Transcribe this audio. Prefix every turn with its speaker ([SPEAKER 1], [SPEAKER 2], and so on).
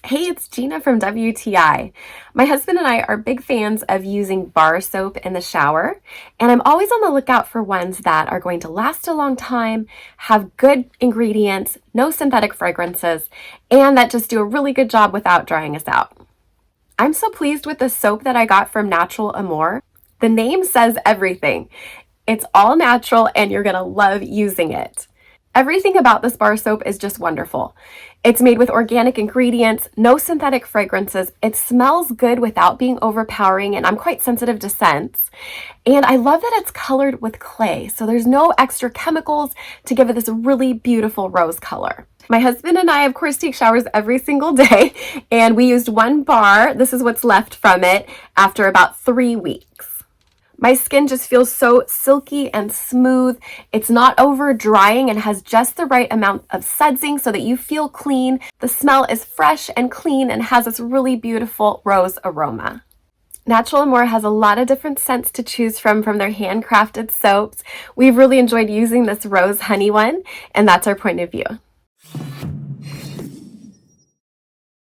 [SPEAKER 1] Hey, it's Gina from WTI. My husband and I are big fans of using bar soap in the shower, and I'm always on the lookout for ones that are going to last a long time, have good ingredients, no synthetic fragrances, and that just do a really good job without drying us out. I'm so pleased with the soap that I got from Handmade Amor. The name says everything. It's all natural, and you're going to love using it. Everything about this bar soap is just wonderful. It's made with organic ingredients, no synthetic fragrances. It smells good without being overpowering, and I'm quite sensitive to scents. And I love that it's colored with clay, so there's no extra chemicals to give it this really beautiful rose color. My husband and I, of course, take showers every single day, and we used one bar. This is what's left from it after about 3 weeks. My skin just feels so silky and smooth. It's not over drying and has just the right amount of sudsing so that you feel clean. The smell is fresh and clean and has this really beautiful rose aroma. Handmade Amor has a lot of different scents to choose from their handcrafted soaps. We've really enjoyed using this rose honey one, and that's our point of view.